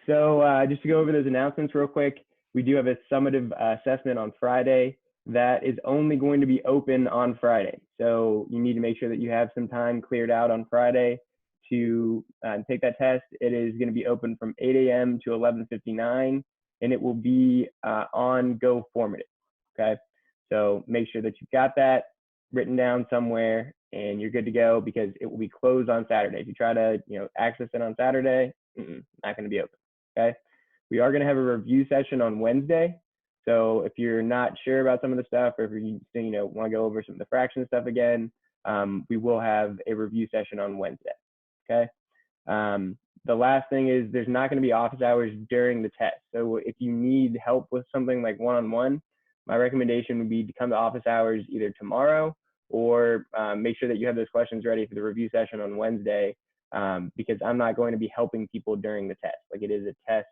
So just to go over those announcements real quick, we do have a summative assessment on Friday that is only going to be open on Friday. So you need to make sure that you have some time cleared out on Friday to take that test. It is going to be open from 8 a.m. to 11:59, and it will be on Go Formative. Okay, so make sure that you've got that written down somewhere, and you're good to go because it will be closed on Saturday. If you try to access it on Saturday, not going to be open. Okay, we are going to have a review session on Wednesday. So if you're not sure about some of the stuff, or if you want to go over some of the fraction stuff again, we will have a review session on Wednesday. Okay. The last thing is there's not going to be office hours during the test. So if you need help with something like one-on-one, my recommendation would be to come to office hours either tomorrow or make sure that you have those questions ready for the review session on Wednesday, because I'm not going to be helping people during the test. Like, it is a test.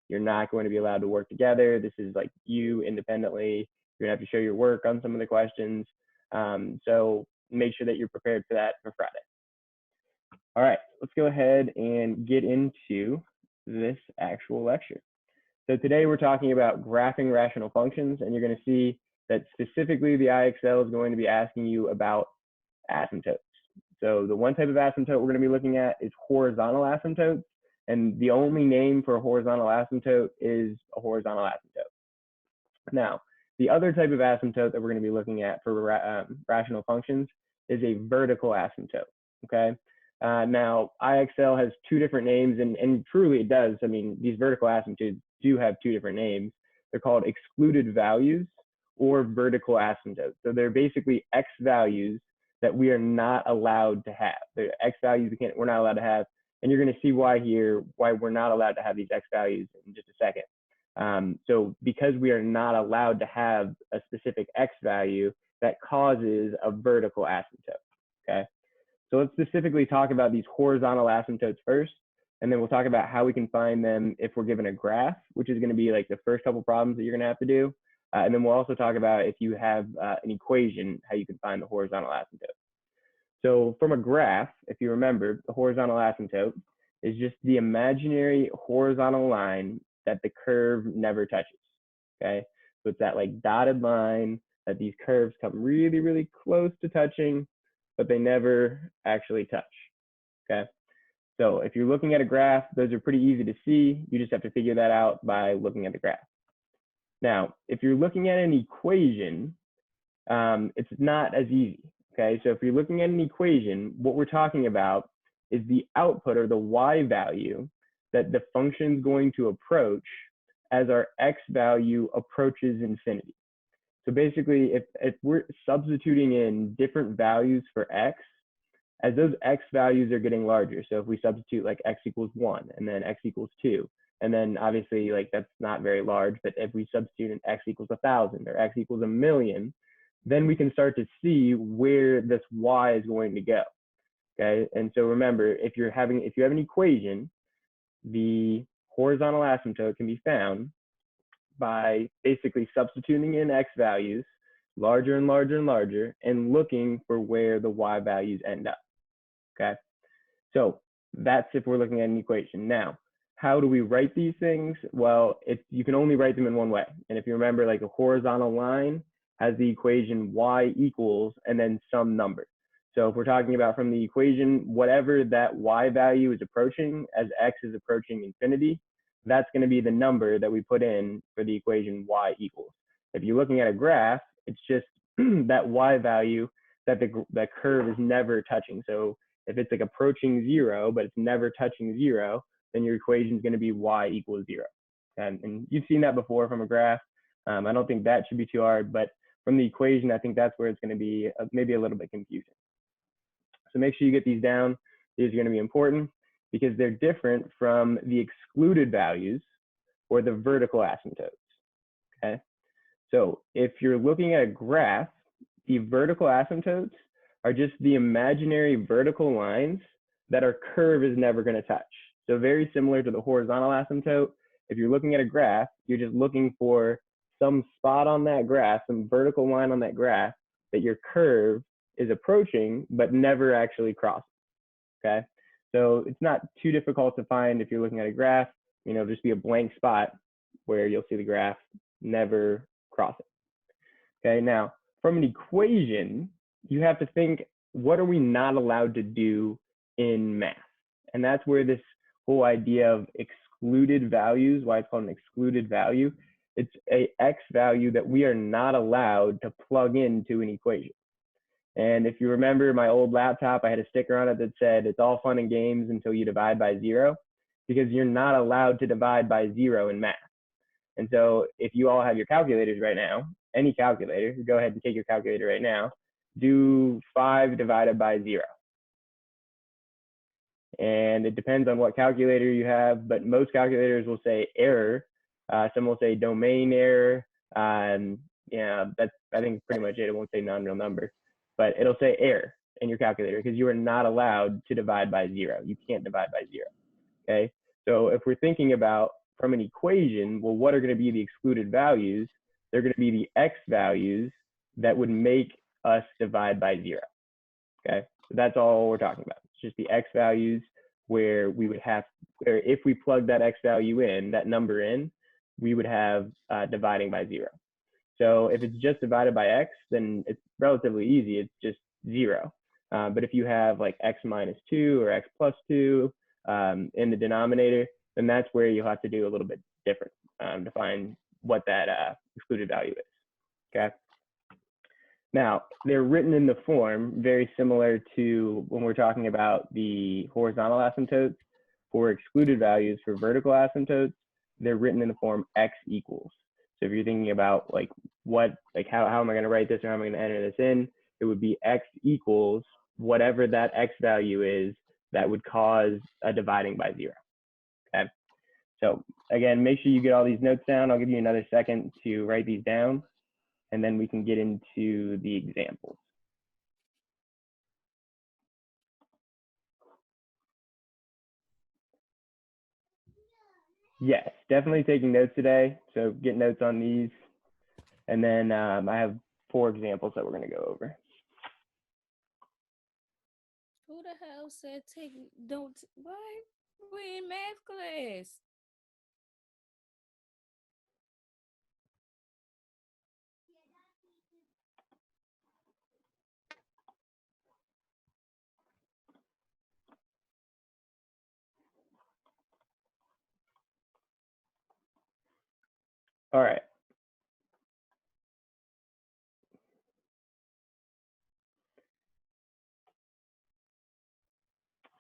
You're not going to be allowed to work together. This is like you independently. You're gonna have to show your work on some of the questions. So make sure that you're prepared for that for Friday. All right, let's go ahead and get into this actual lecture. So today we're talking about graphing rational functions, and you're gonna see that specifically the IXL is going to be asking you about asymptotes. So the one type of asymptote we're gonna be looking at is horizontal asymptotes. And the only name for a horizontal asymptote is a horizontal asymptote. Now, the other type of asymptote that we're going to be looking at for rational functions is a vertical asymptote. Okay. Now, IXL has two different names, and truly it does. I mean, these vertical asymptotes do have two different names. They're called excluded values or vertical asymptotes. So they're basically X values that we are not allowed to have. They're X values we're not allowed to have. And you're going to see why we're not allowed to have these X values in just a second. So because we are not allowed to have a specific X value, that causes a vertical asymptote. Okay. So let's specifically talk about these horizontal asymptotes first, and then we'll talk about how we can find them if we're given a graph, which is going to be like the first couple problems that you're going to have to do. And then we'll also talk about if you have an equation, how you can find the horizontal asymptote. So from a graph, if you remember, the horizontal asymptote is just the imaginary horizontal line that the curve never touches. Okay, so it's that like dotted line that these curves come really, really close to touching, but they never actually touch. Okay, so if you're looking at a graph, those are pretty easy to see. You just have to figure that out by looking at the graph. Now, if you're looking at an equation, it's not as easy. Okay, so if you're looking at an equation, what we're talking about is the output, or the y value, that the function is going to approach as our x value approaches infinity. So basically, if we're substituting in different values for x, as those x values are getting larger, so if we substitute like x equals 1, and then x equals 2, and then obviously like that's not very large, but if we substitute in x equals 1,000 or x equals 1,000,000, then we can start to see where this y is going to go. Okay, and so remember, if you have an equation, the horizontal asymptote can be found by basically substituting in x values larger and larger and larger, and looking for where the y values end up. Okay, so that's if we're looking at an equation. Now, how do we write these things? Well, you can only write them in one way. And if you remember, like a horizontal line has the equation y equals and then some number. So if we're talking about from the equation, whatever that y value is approaching as x is approaching infinity, that's going to be the number that we put in for the equation y equals. If you're looking at a graph, it's just that y value that the curve is never touching. So if it's like approaching 0, but it's never touching 0, then your equation is going to be y equals 0. And you've seen that before from a graph. I don't think that should be too hard, but from the equation, I think that's where it's going to be maybe a little bit confusing. So make sure you get these down. These are going to be important because they're different from the excluded values or the vertical asymptotes. Okay, so if you're looking at a graph, the vertical asymptotes are just the imaginary vertical lines that our curve is never going to touch. So very similar to the horizontal asymptote. If you're looking at a graph, you're just looking for some spot on that graph, some vertical line on that graph that your curve is approaching, but never actually crosses. Okay, so it's not too difficult to find if you're looking at a graph. It'll just be a blank spot where you'll see the graph never cross it. Okay, now from an equation, you have to think, what are we not allowed to do in math? And that's where this whole idea of excluded values, why it's called an excluded value, it's a x value that we are not allowed to plug into an equation. And if you remember my old laptop, I had a sticker on it that said, it's all fun and games until you divide by 0, because you're not allowed to divide by 0 in math. And so if you all have your calculators right now, any calculator, go ahead and take your calculator right now, do 5 divided by 0. And it depends on what calculator you have, but most calculators will say error. Some will say domain error. Yeah, that's, I think, pretty much it. It won't say non-real number, but it'll say error in your calculator because you are not allowed to divide by 0. You can't divide by 0. Okay, so if we're thinking about from an equation, well, what are going to be the excluded values? They're going to be the x values that would make us divide by 0. Okay, so that's all we're talking about. It's just the x values where we would have, where if we plug that x value in, that number in, we would have dividing by 0. So if it's just divided by x, then it's relatively easy. It's just 0. But if you have like x minus 2 or x plus 2 in the denominator, then that's where you'll have to do a little bit different to find what that excluded value is. Okay. Now, they're written in the form very similar to when we're talking about the horizontal asymptotes. For excluded values for vertical asymptotes, they're written in the form x equals. So if you're thinking about like what, like how am I going to write this or how am I going to enter this in, it would be x equals whatever that x value is that would cause a dividing by 0. Okay. So again, make sure you get all these notes down. I'll give you another second to write these down, and then we can get into the examples. Yes, definitely taking notes today. So get notes on these. And then I have 4 examples that we're going to go over. Who the hell said don't, what? We're in math class. All right.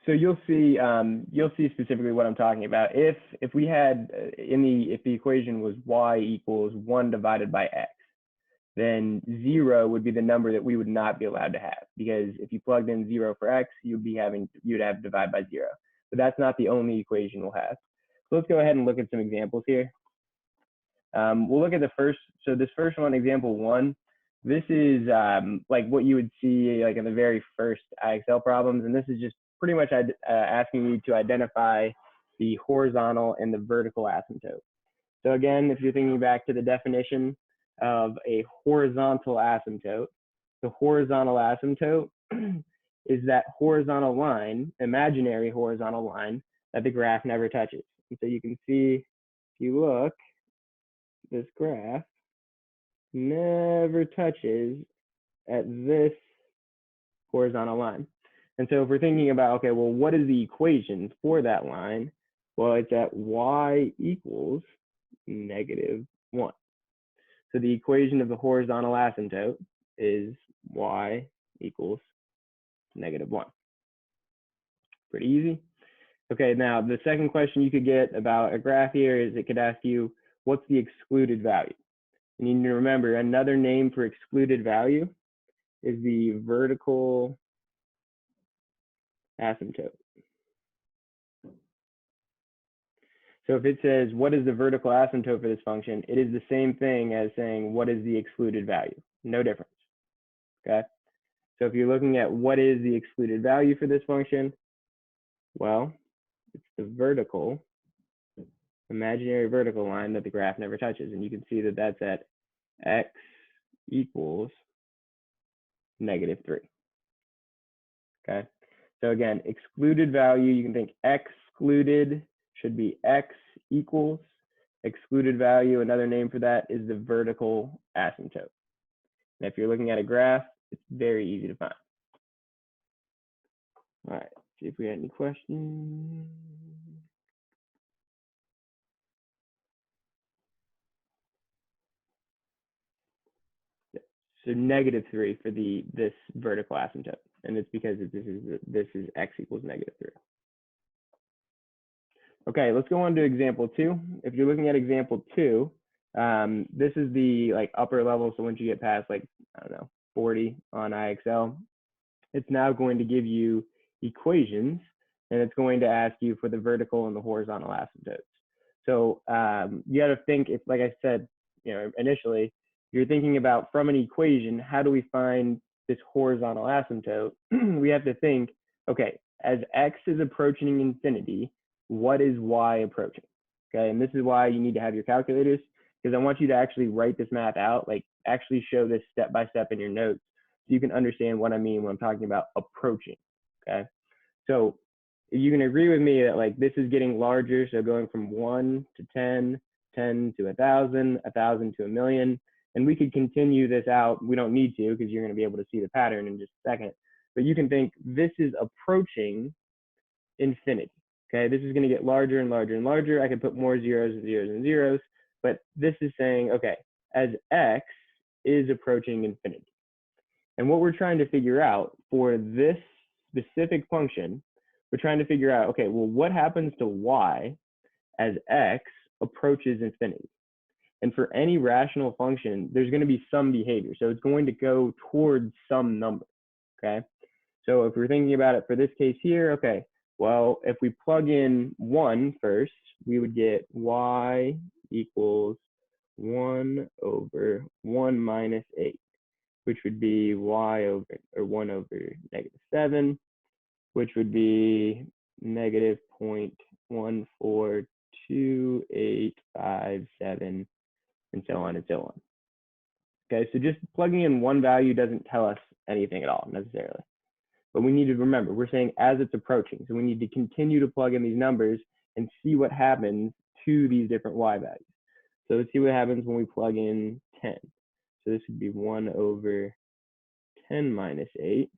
So you'll see specifically what I'm talking about. If we had if the equation was y equals 1 divided by x, then 0 would be the number that we would not be allowed to have, because if you plugged in 0 for x, you'd have divide by 0. But that's not the only equation we'll have. So let's go ahead and look at some examples here. We'll look at the first. So this first one, example 1, this is like what you would see like in the very first IXL problems, and this is just pretty much asking you to identify the horizontal and the vertical asymptote. So again, if you're thinking back to the definition of a horizontal asymptote, the horizontal asymptote is that horizontal line, imaginary horizontal line, that the graph never touches. And so you can see, if you look, this graph never touches at this horizontal line. And so if we're thinking about, okay, well, what is the equation for that line? Well, it's at y equals -1. So the equation of the horizontal asymptote is y equals -1. Pretty easy. Okay, now the second question you could get about a graph here is it could ask you, what's the excluded value? And you need to remember, another name for excluded value is the vertical asymptote. So if it says, what is the vertical asymptote for this function? It is the same thing as saying, what is the excluded value? No difference, okay? So if you're looking at what is the excluded value for this function, well, it's the vertical, imaginary vertical line that the graph never touches. And you can see that that's at x equals -3, okay? So again, excluded value, you can think excluded should be x equals. Excluded value, another name for that is the vertical asymptote. And if you're looking at a graph, it's very easy to find. All right, see if we had any questions. So -3 for this vertical asymptote, and it's because this is x equals -3. Okay, let's go on to example 2. If you're looking at example 2, this is the like upper level. So once you get past like, I don't know, 40 on IXL, it's now going to give you equations, and it's going to ask you for the vertical and the horizontal asymptotes. So you got to think, if, like I said, initially, you're thinking about from an equation, how do we find this horizontal asymptote? We have to think, okay, as x is approaching infinity, what is y approaching? Okay, and this is why you need to have your calculators, because I want you to actually write this math out, like actually show this step by step in your notes, so you can understand what I mean when I'm talking about approaching. Okay, so you can agree with me that like this is getting larger, so going from 1 to 10, 10 to 1,000, 1,000 to 1,000,000, and we could continue this out. We don't need to, because you're going to be able to see the pattern in just a second, but you can think this is approaching infinity. Okay, this is going to get larger and larger and larger. I could put more zeros and zeros and zeros, but this is saying, okay, as x is approaching infinity. And what we're trying to figure out for this specific function, we're trying to figure out, okay, well, what happens to y as x approaches infinity? And for any rational function, there's going to be some behavior. So it's going to go towards some number, okay? So if we're thinking about it for this case here, okay, well, if we plug in 1 first, we would get y equals 1 over 1 minus 8, which would be y over, or 1 over -7, which would be -0.142857, and so on and so on. Okay, so just plugging in one value doesn't tell us anything at all necessarily. But we need to remember, we're saying as it's approaching. So we need to continue to plug in these numbers and see what happens to these different y values. So let's see what happens when we plug in 10. So this would be 1 over 10 minus 8,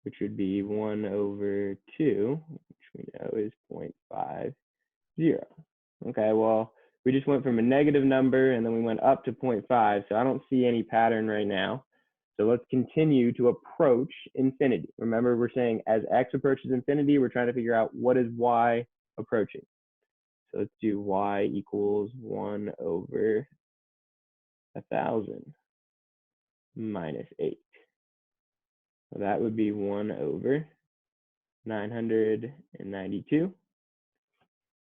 which would be 1 over 2, which we know is 0.50. Okay, well, we just went from a negative number and then we went up to 0.5. So I don't see any pattern right now. So let's continue to approach infinity. Remember, we're saying as x approaches infinity, we're trying to figure out what is y approaching. So let's do y equals 1 over 1,000 minus 8. So that would be 1 over 992.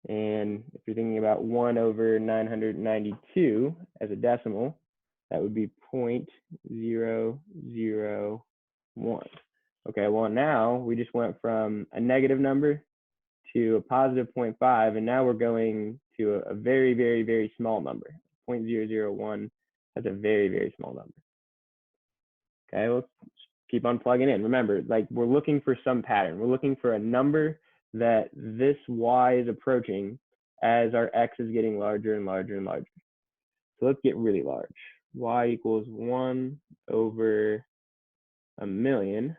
And if you're thinking about 1 over 992 as a decimal, that would be 0.001. Okay, well now we just went from a negative number to a positive 0.5, and now we're going to a very, very, very small number. 0.001, that's a very, very small number. Okay, let's keep on plugging in. Remember, like we're looking for some pattern. We're looking for a number that this y is approaching as our x is getting larger and larger and larger. So let's get really large. Y equals 1 over 1,000,000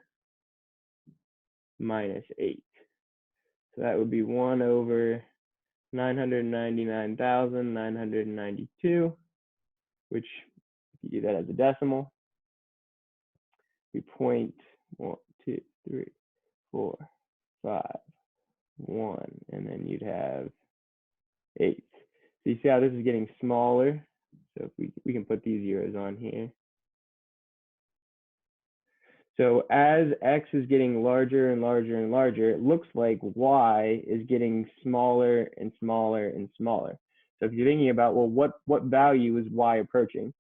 minus 8. So that would be 1 over 999,992, which if you do that as a decimal, be 0.1, 2, 3, 4, 5, 1, and then you'd have 8. So you see how this is getting smaller? So if we can put these zeros on here. So as x is getting larger and larger and larger, it looks like y is getting smaller and smaller and smaller. So if you're thinking about, well, what value is y approaching?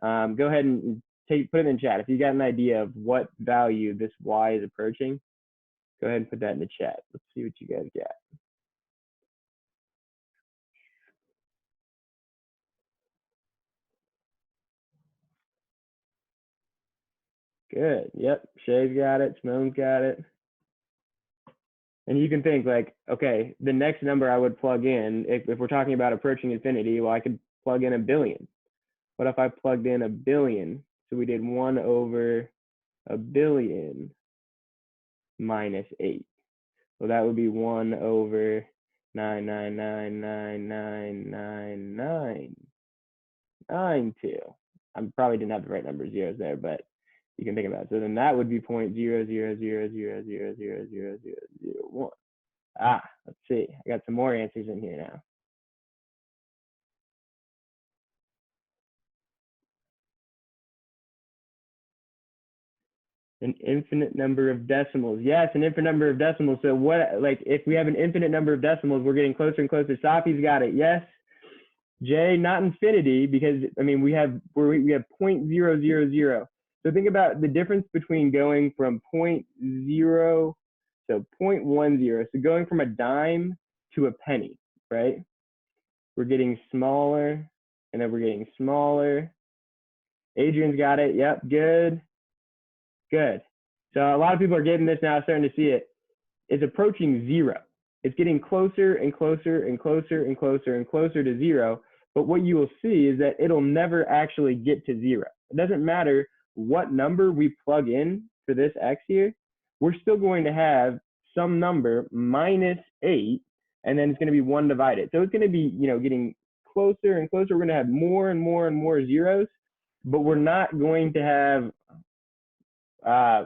Go ahead and put it in chat. If you got an idea of what value this y is approaching, go ahead and put that in the chat. Let's see what you guys got. Good. Yep. Shay's got it. Simone's got it. And you can think like, okay, the next number I would plug in, if we're talking about approaching infinity, well, I could plug in 1 billion. What if I plugged in 1 billion? So we did 1 over 1 billion minus 8. So that would be 1 over 999999992. I probably didn't have the right number of zeros there, but you can think about it. So then that would be 0.00000000001. Let's see. I got some more answers in here now. An infinite number of decimals. Yes, an infinite number of decimals. So what, like, if we have an infinite number of decimals, we're getting closer and closer. Safi's got it. Yes. Jay, not infinity, because I mean we have 0.000. So think about the difference between going from 0.0, so 0.10, so going from a dime to a penny, right? We're getting smaller, and then we're getting smaller. Adrian's got it. Yep, good. Good. So a lot of people are getting this now, starting to see it. It's approaching 0. It's getting closer and closer and closer and closer and closer to 0. But what you will see is that it'll never actually get to 0. It doesn't matter what number we plug in for this x here, we're still going to have some number minus 8, and then it's going to be 1 divided. So it's going to be, getting closer and closer. We're going to have more and more and more zeros, but we're not going to have,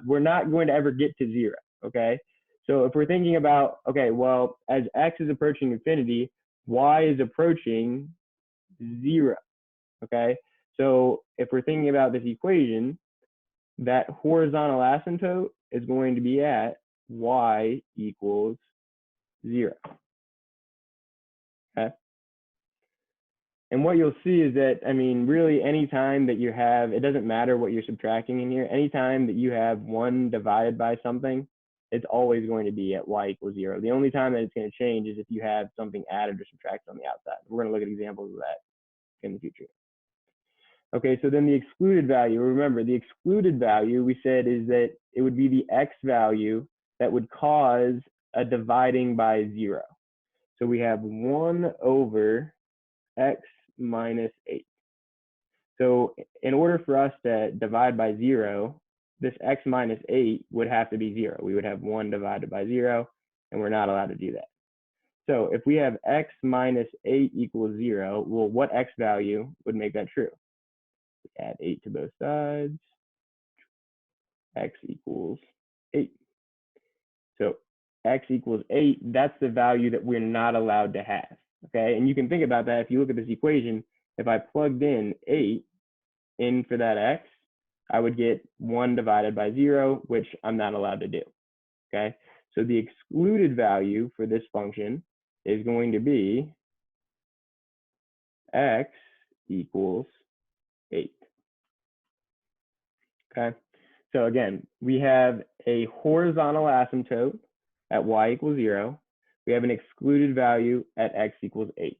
we're not going to ever get to 0, okay? So if we're thinking about, okay, well, as x is approaching infinity, y is approaching 0, okay? So if we're thinking about this equation, that horizontal asymptote is going to be at y equals 0, okay? And what you'll see is that, I mean, really any time that you have, it doesn't matter what you're subtracting in here, anytime that you have 1 divided by something, it's always going to be at y equals 0. The only time that it's going to change is if you have something added or subtracted on the outside. We're going to look at examples of that in the future. Okay, so then the excluded value, remember the excluded value we said is that it would be the x value that would cause a dividing by 0. So we have 1 over x minus 8. So in order for us to divide by 0, this x minus 8 would have to be 0. We would have 1 divided by 0, and we're not allowed to do that. So if we have x minus 8 equals 0, well, what x value would make that true? Add 8 to both sides. X equals 8. So x equals 8, that's the value that we're not allowed to have, okay? And you can think about that if you look at this equation. If I plugged in 8 in for that x, I would get 1 divided by 0, which I'm not allowed to do, okay? So the excluded value for this function is going to be x equals 8, okay? So again, we have a horizontal asymptote at y equals 0. We have an excluded value at x equals 8.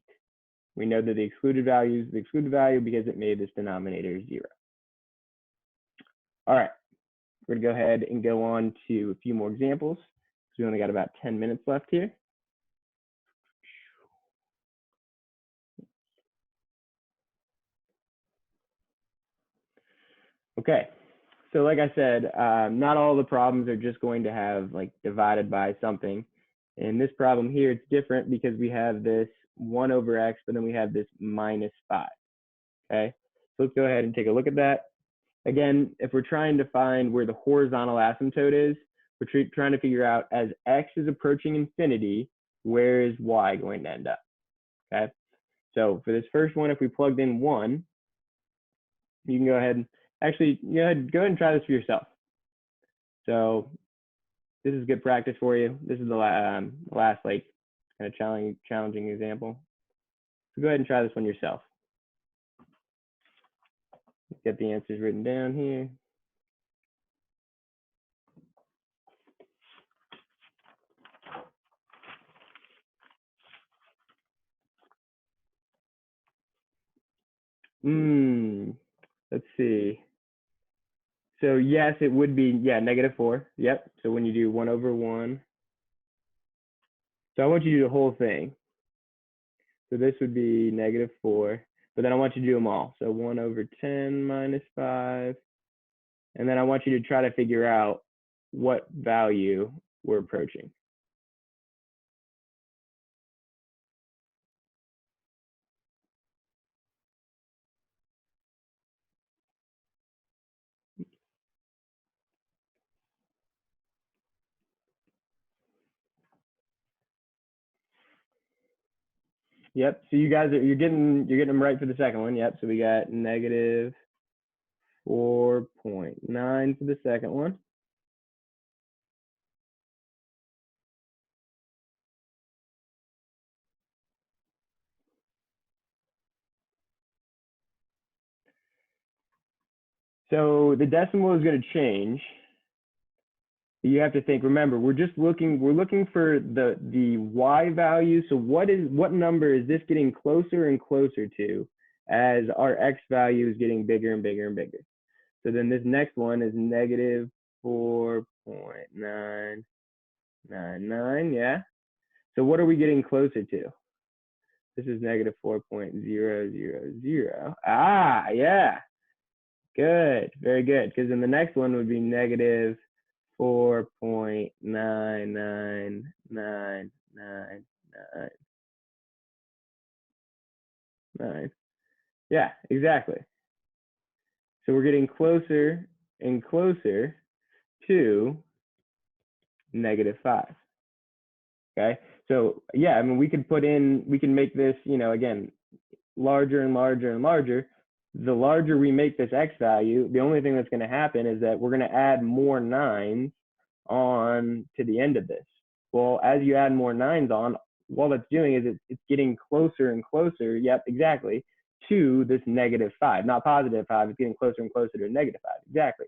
We know that the excluded value is the excluded value because it made this denominator 0. All right, we're gonna go ahead and go on to a few more examples. So we only got about 10 minutes left here. Okay, so like I said, not all the problems are just going to have like divided by something. In this problem here, it's different because we have this 1 over x, but then we have this minus 5, okay? So let's go ahead and take a look at that. Again, if we're trying to find where the horizontal asymptote is, we're trying to figure out as x is approaching infinity, where is y going to end up, okay? So for this first one, if we plugged in 1, you can go ahead and actually go ahead and try this for yourself. So this is good practice for you. This is the last like kind of challenging example. So go ahead and try this one yourself. Get the answers written down here. Let's see. So yes, it would be, yeah, -4. Yep. So when you do 1 over 1 So I want you to do the whole thing. So this would be -4, but then I want you to do them all. So 1/10 minus 5. And then I want you to try to figure out what value we're approaching. Yep. So you guys you're getting them right for the second one. Yep. So we got -4.9 for the second one. So the decimal is going to change. You have to think, remember, we're looking for the y value. So what number is this getting closer and closer to as our x value is getting bigger and bigger and bigger? So then this next one is -4.999, yeah? So what are we getting closer to? This is -4.000. Ah, yeah. Good, very good. Because then the next one would be -4.99999. Yeah, exactly. So we're getting closer and closer to -5. Okay. So yeah, I mean, we can make this, again, larger and larger and larger. The larger we make this x value, the only thing that's going to happen is that we're going to add more 9s on to the end of this. Well, as you add more 9s on, all that's doing is it's getting closer and closer, yep, exactly, to this -5, not +5. It's getting closer and closer to -5, exactly.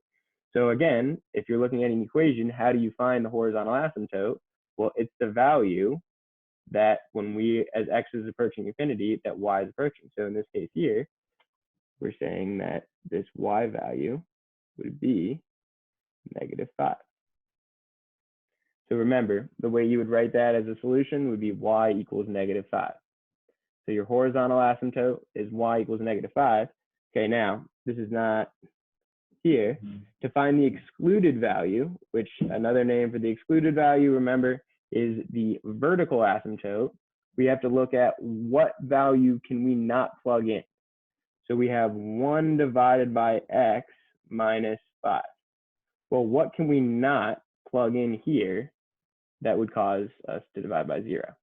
So again, if you're looking at an equation, how do you find the horizontal asymptote? Well, it's the value that as x is approaching infinity, that y is approaching. So in this case here, we're saying that this y value would be -5. So remember, the way you would write that as a solution would be y equals -5. So your horizontal asymptote is y equals -5. Okay, now this is not here. To find the excluded value, which another name for the excluded value, remember, is the vertical asymptote, we have to look at what value can we not plug in. So we have 1 divided by x minus 5. Well, what can we not plug in here that would cause us to divide by 0?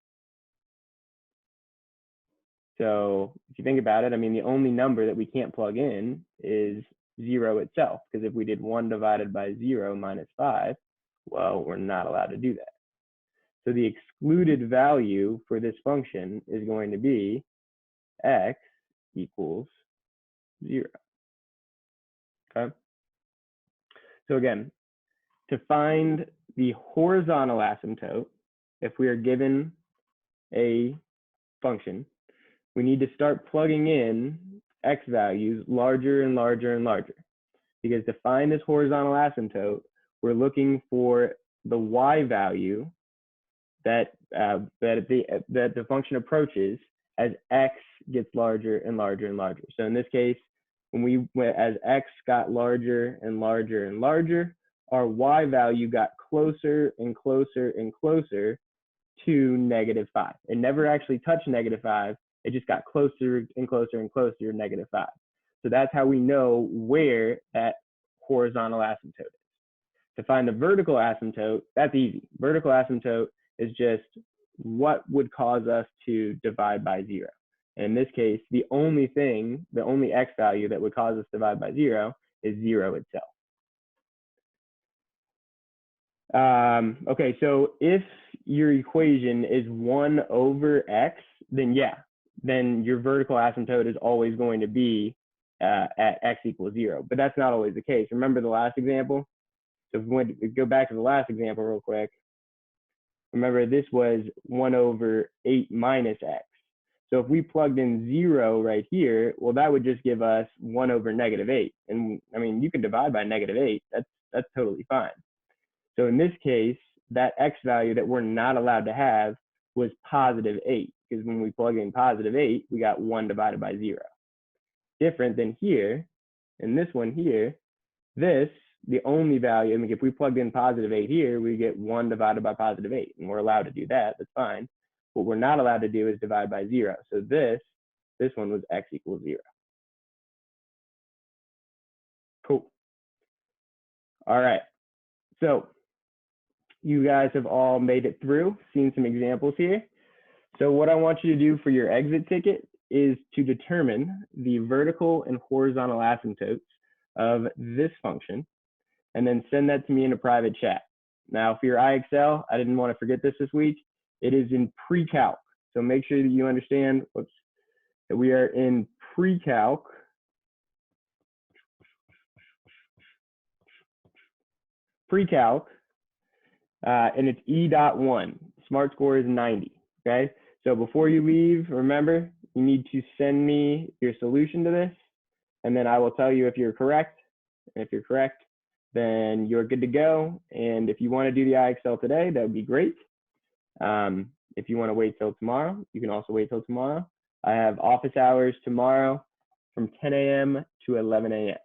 So if you think about it, I mean, the only number that we can't plug in is 0 itself, because if we did 1 divided by 0 minus 5, well, we're not allowed to do that. So the excluded value for this function is going to be x equals 0. Okay. So again, to find the horizontal asymptote, if we are given a function, we need to start plugging in x values larger and larger and larger. Because to find this horizontal asymptote, we're looking for the y value that the function approaches as x gets larger and larger and larger. So in this case, as x got larger and larger and larger, our y value got closer and closer and closer to -5. It never actually touched -5. It just got closer and closer and closer to -5. So that's how we know where that horizontal asymptote is. To find the vertical asymptote, that's easy. Vertical asymptote is just what would cause us to divide by 0. And in this case, the only x value that would cause us to divide by 0 is 0 itself. Okay, so if your equation is 1 over x, then yeah, then your vertical asymptote is always going to be at x equals 0. But that's not always the case. Remember the last example? So if we go back to the last example real quick, remember this was 1 over 8 minus x. So if we plugged in 0 right here, well, that would just give us 1 over -8. And I mean, you can divide by -8. That's totally fine. So in this case, that x value that we're not allowed to have was positive 8, because when we plug in positive 8, we got 1 divided by 0. Different than here, in this one here, this, the only value, I mean, if we plugged in positive 8 here, we get 1 divided by positive 8, and we're allowed to do that, that's fine. What we're not allowed to do is divide by 0. So this one was x equals 0. Cool. All right, so you guys have all made it through, seen some examples here. So what I want you to do for your exit ticket is to determine the vertical and horizontal asymptotes of this function, and then send that to me in a private chat. Now, for your IXL, I didn't want to forget this week. It is in Precalc. So make sure that you understand, that we are in Precalc. And it's E.1. SMART score is 90, okay? So before you leave, remember, you need to send me your solution to this, and then I will tell you if you're correct. And if you're correct, then you're good to go. And if you want to do the IXL today, that would be great. If you want to wait till tomorrow, you can also wait till tomorrow. I have office hours tomorrow from 10 a.m. to 11 a.m.